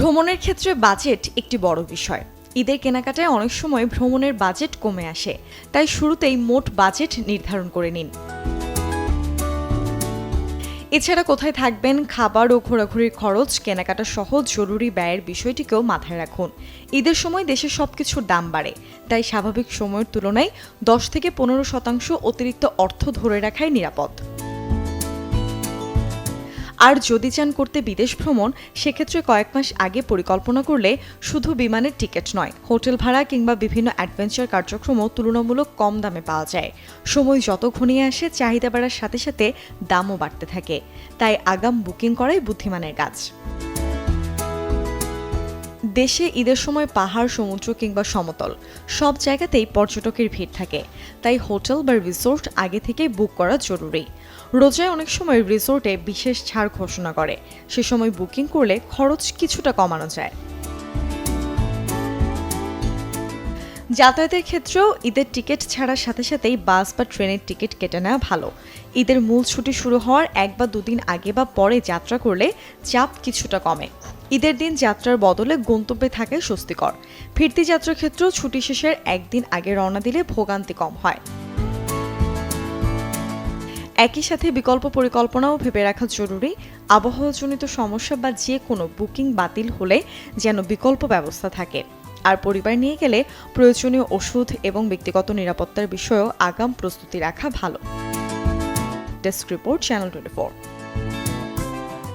ভ্রমণের ক্ষেত্রে বাজেট একটি বড় বিষয়। ঈদের কেনাকাটায় অনেক সময় ভ্রমণের বাজেট কমে আসে, তাই শুরুতেই মোট বাজেট নির্ধারণ করে নিন। এছাড়া কোথায় থাকবেন, খাবার ও ঘোরাঘুরির খরচ, কেনাকাটা সহ জরুরি ব্যয়ের বিষয়টিকেও মাথায় রাখুন। ঈদের সময় দেশে সবকিছুর দাম বাড়ে, তাই স্বাভাবিক সময়ের তুলনায় 10 থেকে 15% অতিরিক্ত অর্থ ধরে রাখাই নিরাপদ। আর যদি চান করতে বিদেশ ভ্রমণ, সেক্ষেত্রে কয়েক মাস আগে পরিকল্পনা করলে শুধু বিমানের টিকিট নয়, হোটেল ভাড়া কিংবা বিভিন্ন অ্যাডভেঞ্চার কার্যক্রমও তুলনামূলক কম দামে পাওয়া যায়। সময় যত ঘনিয়ে আসে, চাহিদা বাড়ার সাথে সাথে দামও বাড়তে থাকে, তাই আগাম বুকিং করাই বুদ্ধিমানের কাজ। দেশে ঈদের সময় পাহাড়, সমুদ্র কিংবা সমতল সব জায়গাতেই পর্যটকের ভিড় থাকে, তাই হোটেল বা রিসোর্ট আগে থেকেই বুক করা জরুরি। রোজায় অনেক সময় রিসোর্টে বিশেষ ছাড় ঘোষণা করে, সে সময় বুকিং করলে খরচ কিছুটা কমানো যায়। যাতায়াতের ক্ষেত্রেও ঈদের টিকিট ছাড়ার সাথে সাথেই বাস বা ট্রেনের টিকিট কেটে নেওয়া ভালো। ঈদের মূল ছুটি শুরু হওয়ার 1 বা 2 দিন আগে বা পরে যাত্রা করলে চাপ কিছুটা কমে। ঈদের দিন যাত্রার বদলে গন্তব্যে থাকে স্বস্তিকর। ফিরতি যাত্রার ক্ষেত্রেও ছুটি শেষের 1 দিন আগে রওনা দিলে ভোগান্তি কম হয়। একই সাথে বিকল্প পরিকল্পনাও ভেবে রাখা জরুরি। আবহাওয়াজনিত সমস্যা বা যে কোনো বুকিং বাতিল হলে যেন বিকল্প ব্যবস্থা থাকে। আর পরিবার নিয়ে গেলে প্রয়োজনীয় ওষুধ এবং ব্যক্তিগত নিরাপত্তার বিষয়েও আগাম প্রস্তুতি রাখা ভালো। Desk report, channel 24।